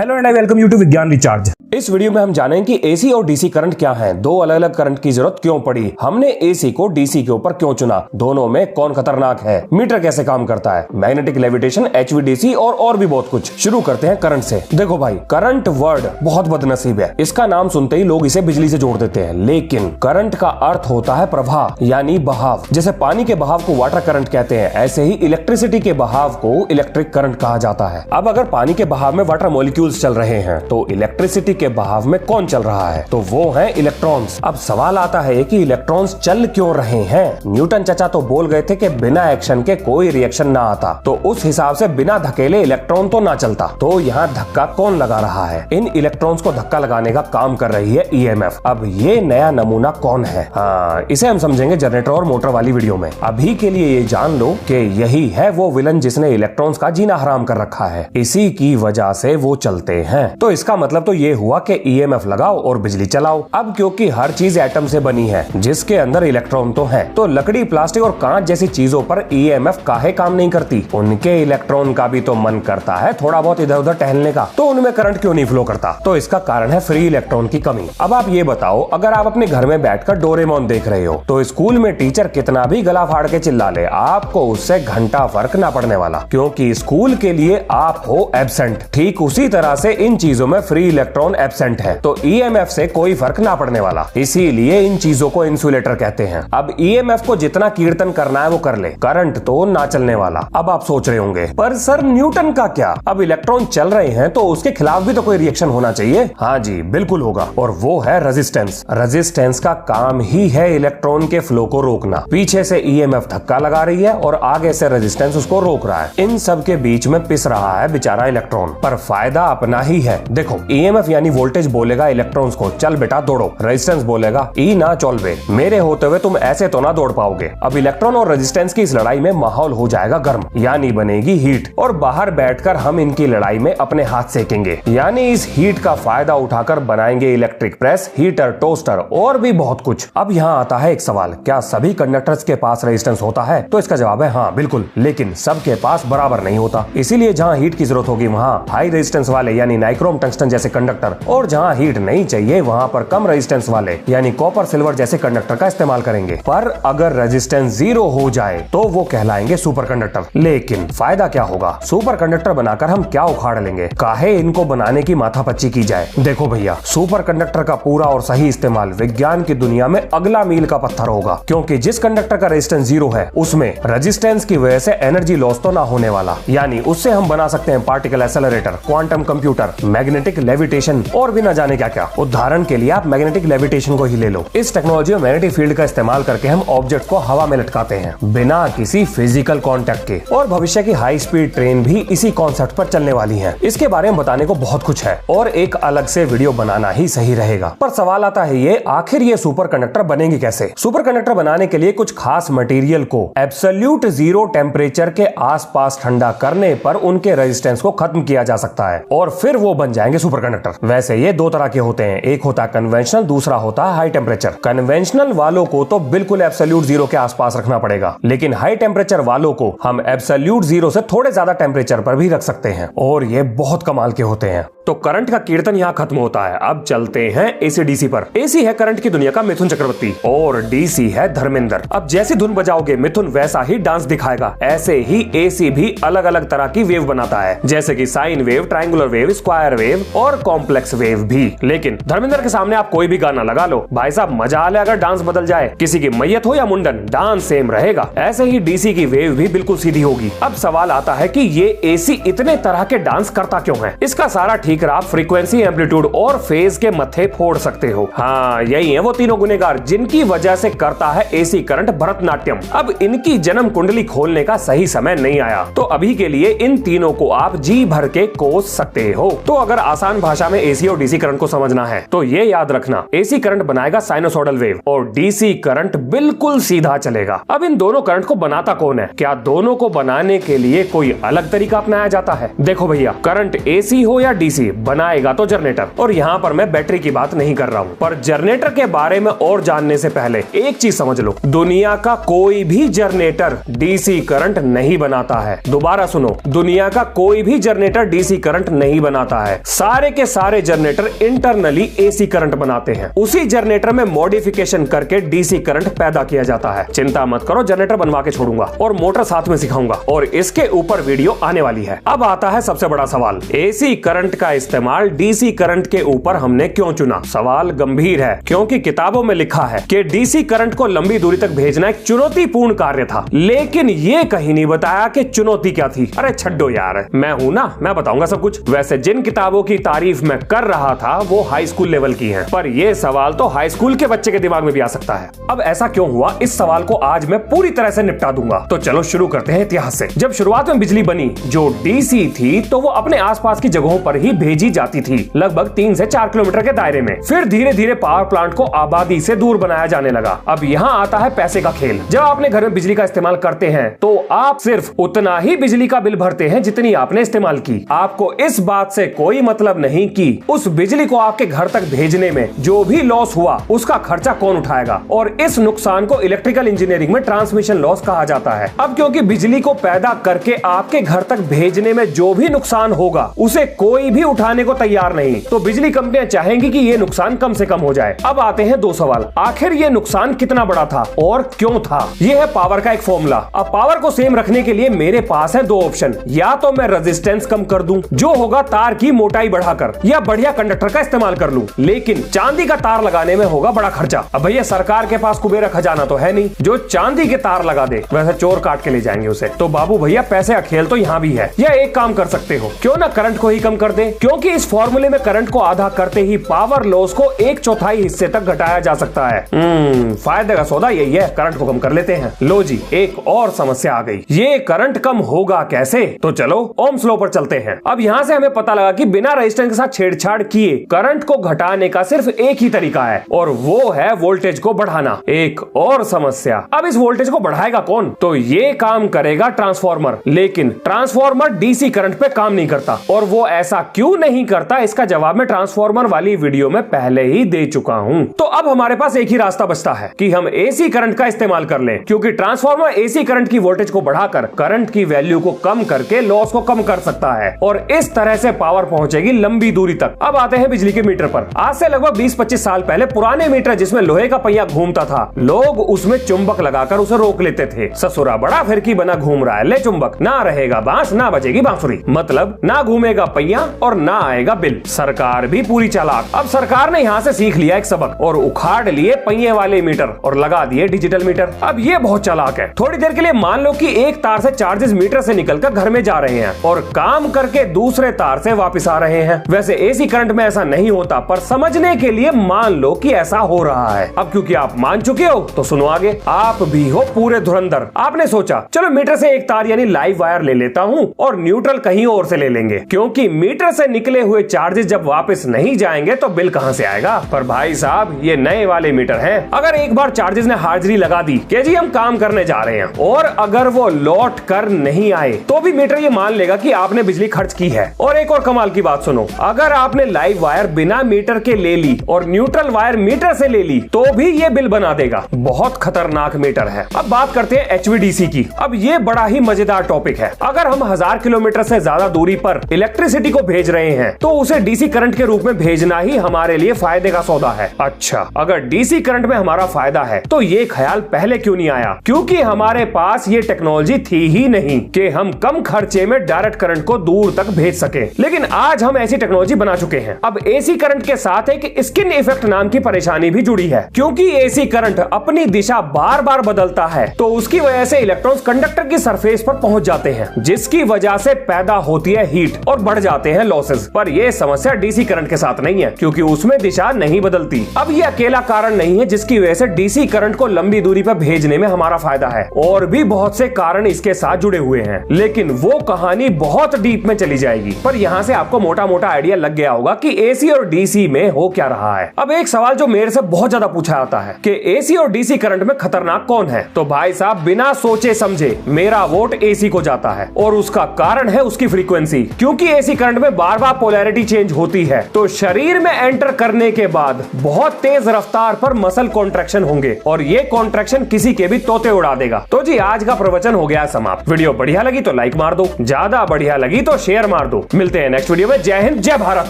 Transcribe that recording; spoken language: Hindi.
Hello and I welcome you to Vigyan recharge. इस वीडियो में हम जानेंगे कि एसी और डीसी करंट क्या है, दो अलग अलग करंट की जरूरत क्यों पड़ी, हमने एसी को डीसी के ऊपर क्यों चुना, दोनों में कौन खतरनाक है, मीटर कैसे काम करता है, मैग्नेटिक लेविटेशन, एचवीडीसी और भी बहुत कुछ। शुरू करते हैं करंट से। देखो भाई, करंट वर्ड बहुत बदनसीब है। इसका नाम सुनते ही लोग इसे बिजली से जोड़ देते हैं, लेकिन करंट का अर्थ होता है प्रवाह यानी बहाव। जैसे पानी के बहाव को वाटर करंट कहते हैं, ऐसे ही इलेक्ट्रिसिटी के बहाव को इलेक्ट्रिक करंट कहा जाता है। अब अगर पानी के बहाव में वाटर मॉलिक्यूल्स चल रहे हैं तो इलेक्ट्रिसिटी के बहाव में कौन चल रहा है, तो वो है इलेक्ट्रॉन्स। अब सवाल आता है कि इलेक्ट्रॉन्स चल क्यों रहे हैं। न्यूटन चाचा तो बोल गए थे कि बिना एक्शन के कोई रिएक्शन ना आता, तो उस हिसाब से बिना धकेले इलेक्ट्रॉन तो ना चलता। तो यहाँ धक्का कौन लगा रहा है? इन इलेक्ट्रॉन्स को धक्का लगाने का काम कर रही है ईएमएफ। अब ये नया नमूना कौन है? हाँ, इसे हम समझेंगे जनरेटर और मोटर वाली वीडियो में। अभी के लिए ये जान लो कि यही है वो विलन जिसने इलेक्ट्रॉन्स का जीना हराम कर रखा है। इसी की वजह से वो चलते हैं। तो इसका मतलब तो ये हुआ कि ईएमएफ लगाओ और बिजली चलाओ। अब क्योंकि हर चीज एटम से बनी है जिसके अंदर इलेक्ट्रॉन तो है, तो लकड़ी, प्लास्टिक और कांच जैसी चीजों पर ईएमएफ काहे काम नहीं करती? उनके इलेक्ट्रॉन का भी तो मन करता है थोड़ा बहुत इधर उधर टहलने का, तो उनमें करंट क्यों नहीं फ्लो करता? तो इसका कारण है फ्री इलेक्ट्रॉन की कमी। अब आप ये बताओ, अगर आप अपने घर में बैठकर डोरेमोन देख रहे हो तो स्कूल में टीचर कितना भी गला फाड़ के चिल्ला ले, आपको उससे घंटा फर्क ना पड़ने वाला, क्योंकि स्कूल के लिए आप हो एब्सेंट। ठीक उसी तरह से इन चीजों में फ्री इलेक्ट्रॉन एब्सेंट है, तो ईएमएफ से कोई फर्क ना पड़ने वाला। इसीलिए इन चीजों को इंसुलेटर कहते हैं। अब ईएमएफ को जितना कीर्तन करना है वो कर ले, करंट तो ना चलने वाला। अब आप सोच रहे होंगे, पर सर न्यूटन का क्या? अब इलेक्ट्रॉन चल रहे हैं तो उसके खिलाफ भी तो कोई रिएक्शन होना चाहिए। हाँ जी, बिल्कुल होगा, और वो है रेजिस्टेंस। रेजिस्टेंस का काम ही है इलेक्ट्रॉन के फ्लो को रोकना। पीछे से ईएमएफ धक्का लगा रही है और आगे से रेजिस्टेंस उसको रोक रहा है। इन सब के बीच में पिस रहा है बेचारा इलेक्ट्रॉन, पर फायदा अपना ही है। देखो, ईएमएफ यानी वोल्टेज बोलेगा इलेक्ट्रॉन्स को, चल बेटा दौड़ो। रेजिस्टेंस बोलेगा ई ना चल बे, मेरे होते हुए तुम ऐसे तो ना दौड़ पाओगे। अब इलेक्ट्रॉन और रेजिस्टेंस की इस लड़ाई में माहौल हो जाएगा गर्म, यानी बनेगी हीट, और बाहर बैठकर हम इनकी लड़ाई में अपने हाथ सेकेंगे, यानी इस हीट का फायदा उठाकर बनाएंगे इलेक्ट्रिक प्रेस, हीटर, टोस्टर और भी बहुत कुछ। अब यहाँ आता है एक सवाल, क्या सभी कंडक्टर्स के पास रेजिस्टेंस होता है? तो इसका जवाब है हाँ, बिल्कुल, लेकिन सबके पास बराबर नहीं होता। इसीलिए जहाँ हीट की जरूरत होगी वहाँ हाई रेजिस्टेंस वाले यानी नाइक्रोम टंगस्टन जैसे कंडक्टर, और जहाँ हीट नहीं चाहिए वहाँ पर कम रेजिस्टेंस वाले यानी कॉपर, सिल्वर जैसे कंडक्टर का इस्तेमाल करेंगे। पर अगर रेजिस्टेंस 0 हो जाए तो वो कहलाएंगे सुपर कंडक्टर। लेकिन फायदा क्या होगा? सुपर कंडक्टर बनाकर हम क्या उखाड़ लेंगे? काहे इनको बनाने की माथापच्ची की जाए? देखो भैया, सुपर कंडक्टर का पूरा और सही इस्तेमाल विज्ञान की दुनिया में अगला मील का पत्थर होगा, क्योंकि जिस कंडक्टर का रेजिस्टेंस 0 है उसमें रेजिस्टेंस की वजह से एनर्जी लॉस तो ना होने वाला, यानी उससे हम बना सकते हैं particle accelerator, quantum computer, magnetic levitation और भी न जाने क्या क्या। उदाहरण के लिए आप मैग्नेटिक लेविटेशन को ही ले लो। इस टेक्नोलॉजी में मैग्नेटिक फील्ड का इस्तेमाल करके हम ऑब्जेक्ट को हवा में लटकाते हैं बिना किसी फिजिकल कांटेक्ट के, और भविष्य की हाई स्पीड ट्रेन भी इसी कॉन्सेप्ट पर चलने वाली है। इसके बारे में बताने को बहुत कुछ है और एक अलग से वीडियो बनाना ही सही रहेगा। पर सवाल आता है ये, आखिर ये सुपर कंडक्टर बनेंगे कैसे? सुपर कंडक्टर बनाने के लिए कुछ खास मटेरियल को एब्सोल्यूट 0 टेम्परेचर के आसपास ठंडा करने पर उनके रेजिस्टेंस को खत्म किया जा सकता है और फिर वो बन जाएंगे सुपर कंडक्टर। वैसे ये दो तरह के होते हैं, एक होता है कन्वेंशनल, दूसरा होता है हाई टेम्परेचर। कन्वेंशनल वालों को तो बिल्कुल एब्सोल्यूट 0 के आसपास रखना पड़ेगा, लेकिन हाई टेम्परेचर वालों को हम एब्सोल्यूट 0 से थोड़े ज्यादा टेम्परेचर पर भी रख सकते हैं, और ये बहुत कमाल के होते हैं। तो करंट का कीर्तन यहाँ खत्म होता है। अब चलते हैं एसी डीसी पर। एसी है करंट की दुनिया का मिथुन चक्रवर्ती और डीसी है धर्मेंद्र। अब जैसी धुन बजाओगे मिथुन वैसा ही डांस दिखाएगा। ऐसे ही एसी भी अलग अलग तरह की वेव बनाता है, जैसे कि sine wave, triangular wave, square wave और कॉम्प्लेक्स वेव भी। लेकिन धर्मेंद्र के सामने आप कोई भी गाना लगा लो भाई साहब, मजा आ ले अगर डांस बदल जाए, किसी की मैयत हो या मुंडन, डांस सेम रहेगा। ऐसे ही डीसी की वेव भी बिल्कुल सीधी होगी। अब सवाल आता है कि ये एसी इतने तरह के डांस करता क्यों है? इसका सारा ठीकरा आप फ्रीक्वेंसी, एम्पलीट्यूड और फेज के मत्थे फोड़ सकते हो। हाँ, यही है वो तीनों गुनेगार जिनकी वजह से करता है एसी करंट भरतनाट्यम। अब इनकी जन्म कुंडली खोलने का सही समय नहीं आया, तो अभी के लिए इन तीनों को आप जी भर के कोस सकते हो। तो अगर आसान भाषा में एसी और डीसी करंट को समझना है तो ये याद रखना, एसी करंट बनाएगा साइनोसॉइडल वेव और डीसी करंट बिल्कुल सीधा चलेगा। अब इन दोनों करंट को बनाता कौन है? क्या दोनों को बनाने के लिए कोई अलग तरीका अपनाया जाता है? देखो भैया, करंट एसी हो या डीसी, बनाएगा तो जनरेटर। और यहाँ पर मैं बैटरी की बात नहीं कर रहा हूँ, पर जनरेटर के बारे में और जानने से पहले एक चीज समझ लो, दुनिया का कोई भी जनरेटर डीसी करंट नहीं बनाता है। दोबारा सुनो, दुनिया का कोई भी जनरेटर डीसी करंट नहीं नहीं बनाता है। सारे के सारे जनरेटर इंटरनली एसी करंट बनाते हैं। उसी जनरेटर में मॉडिफिकेशन करके डीसी करंट पैदा किया जाता है। चिंता मत करो, जनरेटर बनवा के छोड़ूंगा और मोटर साथ में सिखाऊंगा और इसके ऊपर वीडियो आने वाली है। अब आता है सबसे बड़ा सवाल, एसी करंट का इस्तेमाल डीसी करंट के ऊपर हमने क्यों चुना? सवाल गंभीर है, क्योंकि किताबों में लिखा है कि डीसी करंट को लंबी दूरी तक भेजना एक चुनौतीपूर्ण कार्य था, लेकिन ये कहीं नहीं बताया कि चुनौती क्या थी। अरे छड्डो यार, मैं हूं ना, मैं बताऊंगा सब कुछ। वैसे जिन किताबों की तारीफ मैं कर रहा था वो हाई स्कूल लेवल की हैं, पर ये सवाल तो हाई स्कूल के बच्चे के दिमाग में भी आ सकता है। अब ऐसा क्यों हुआ, इस सवाल को आज मैं पूरी तरह से निपटा दूंगा। तो चलो शुरू करते हैं इतिहास से। जब शुरुआत में बिजली बनी जो डीसी थी तो वो अपने आसपास की जगहों पर ही भेजी जाती थी, लगभग 3 से 4 किलोमीटर के दायरे में। फिर धीरे धीरे पावर प्लांट को आबादी से दूर बनाया जाने लगा। अब यहाँ आता है पैसे का खेल। जब आपने घर में बिजली का इस्तेमाल करते हैं तो आप सिर्फ उतना ही बिजली का बिल भरते हैं जितनी आपने इस्तेमाल की। आपको इस बात से कोई मतलब नहीं कि उस बिजली को आपके घर तक भेजने में जो भी लॉस हुआ उसका खर्चा कौन उठाएगा, और इस नुकसान को इलेक्ट्रिकल इंजीनियरिंग में ट्रांसमिशन लॉस कहा जाता है। अब क्योंकि बिजली को पैदा करके आपके घर तक भेजने में जो भी नुकसान होगा उसे कोई भी उठाने को तैयार नहीं, तो बिजली कंपनियां चाहेंगी कि ये नुकसान कम से कम हो जाए। अब आते हैं 2 सवाल, आखिर ये नुकसान कितना बड़ा था और क्यों था? ये है पावर का एक फॉर्मूला। अब पावर को सेम रखने के लिए मेरे पास है 2 ऑप्शन, या तो मैं रेजिस्टेंस कम कर दूं जो होगा तार की मोटाई बढ़ाकर, या बढ़िया कंडक्टर का इस्तेमाल कर लूं, लेकिन चांदी का तार लगाने में होगा बड़ा खर्चा। अब भैया सरकार के पास कुबेरा खजाना तो है नहीं जो चांदी के तार लगा दे, वैसे चोर काट के ले जाएंगे उसे। तो बाबू भैया पैसे का खेल तो यहाँ भी है। या एक काम कर सकते हो, क्यों ना करंट को ही कम कर दे, क्योंकि इस फॉर्मूले में करंट को आधा करते ही पावर लॉस को 1/4 हिस्से तक घटाया जा सकता है। फायदे का सौदा यही है, करंट को कम कर लेते हैं। लो जी, एक और समस्या आ गई, ये करंट कम होगा कैसे? तो चलो ओम्स लॉ पर चलते हैं। अब यहाँ से हमें पता लगा कि बिना रेजिस्टेंस के साथ छेड़छाड़ किए करंट को घटाने का सिर्फ एक ही तरीका है, और वो है वोल्टेज को बढ़ाना। एक और समस्या, अब इस वोल्टेज को बढ़ाएगा कौन? तो ये काम करेगा ट्रांसफार्मर, लेकिन ट्रांसफार्मर डीसी करंट पे काम नहीं करता। और वो ऐसा क्यों नहीं करता, इसका जवाब मैं ट्रांसफार्मर वाली वीडियो में पहले ही दे चुका हूं। तो अब हमारे पास एक ही रास्ता बचता है कि हम एसी करंट का इस्तेमाल कर लें, क्योंकि ट्रांसफार्मर एसी करंट की वोल्टेज को बढ़ाकर करंट की वैल्यू को कम करके लॉस को कम कर सकता है, और इस तरह से पावर पहुंचेगी लंबी दूरी तक। अब आते हैं बिजली के मीटर पर। आज से लगभग 20-25 साल पहले पुराने मीटर जिसमें लोहे का पहिया घूमता था, लोग उसमें चुंबक लगाकर उसे रोक लेते थे। ससुरा बड़ा फिरकी बना घूम रहा है, ले चुंबक, ना रहेगा बांस ना बजेगी बांसुरी, मतलब ना घूमेगा पहिया और ना आएगा बिल। सरकार भी पूरी चालाक। अब सरकार ने यहाँ से सीख लिया एक सबक और उखाड़ लिए पहिए वाले मीटर और लगा दिए डिजिटल मीटर। अब ये बहुत चालाक है। थोड़ी देर के लिए मान लो कि एक तार से चार्जेस मीटर से निकलकर घर में जा रहे हैं और काम करके दूसरे तार से वापस आ रहे हैं। वैसे एसी करंट में ऐसा नहीं होता, पर समझने के लिए मान लो कि ऐसा हो रहा है। अब क्योंकि आप मान चुके हो तो सुनो आगे। आप भी हो पूरे धुरंधर। आपने सोचा चलो मीटर से एक तार यानी लाइव वायर ले लेता हूँ और न्यूट्रल कहीं और से ले लेंगे, क्योंकि मीटर से निकले हुए चार्जेस जब वापस नहीं जाएंगे तो बिल कहां से आएगा। पर भाई साहब ये नए वाले मीटर हैं, अगर एक बार चार्जेस ने हाजिरी लगा दी कि जी हम काम करने जा रहे हैं, और अगर वो लौट कर नहीं आए तो भी मीटर ये मान लेगा कि आपने बिजली खर्च की है। और एक और कमाल की बात सुनो, अगर आपने लाइव वायर बिना मीटर के ले ली और न्यूट्रल वायर मीटर से ले ली तो भी ये बिल बना देगा। बहुत खतरनाक मीटर है। अब बात करते हैं HVDC की। अब ये बड़ा ही मजेदार टॉपिक है। अगर हम 1000 किलोमीटर से ज्यादा दूरी पर इलेक्ट्रिसिटी को भेज रहे हैं तो उसे डीसी करंट के रूप में भेजना ही हमारे लिए फायदे का सौदा है। अच्छा, अगर डीसी करंट में हमारा फायदा है तो ये ख्याल पहले क्यों नहीं आया? क्योंकि हमारे पास ये टेक्नोलॉजी थी ही नहीं कि हम कम खर्चे में डायरेक्ट करंट को दूर तक भेज सके। लेकिन आज हम ऐसी टेक्नोलॉजी बना चुके हैं। अब एसी करंट के साथ एक स्किन इफेक्ट नाम की परेशानी भी जुड़ी है, क्योंकि एसी करंट अपनी दिशा बार बार बदलता है तो उसकी वजह से इलेक्ट्रॉन्स कंडक्टर की सरफेस पर पहुंच जाते हैं, जिसकी वजह से पैदा होती है हीट और बढ़ जाते हैं लॉसेस। पर यह समस्या डीसी करंट के साथ नहीं है, क्योंकि उसमें दिशा नहीं बदलती। अब यह अकेला कारण नहीं है जिसकी वजह से डीसी करंट को लंबी दूरी पर भेजने में हमारा फायदा है, और भी बहुत से कारण इसके साथ जुड़े हुए हैं। लेकिन वो कहानी बहुत डीप में चली जाएगी। पर यहाँ से आपको मोटा मोटा आइडिया लग गया होगा कि एसी और डीसी में हो क्या रहा है। अब एक सवाल जो मेरे से बहुत ज्यादा पूछा जाता है कि एसी और डीसी करंट में खतरनाक कौन है, तो भाई साहब बिना सोचे समझे मेरा वोट एसी को जाता है, और उसका कारण है उसकी फ्रीक्वेंसी। क्योंकि एसी करंट में बार बार पोलैरिटी चेंज होती है तो शरीर में एंटर करने के बाद बहुत तेज रफ्तार पर मसल कॉन्ट्रैक्शन होंगे, और ये कॉन्ट्रैक्शन किसी के भी तोते उड़ा देगा। तो जी आज का प्रवचन हो गया समाप्त। वीडियो बढ़िया लगी तो लाइक मार दो, ज्यादा बढ़िया लगी तो शेयर मार दो। मिलते हैं नेक्स्ट वीडियो में। जय हिंद, जय भारत।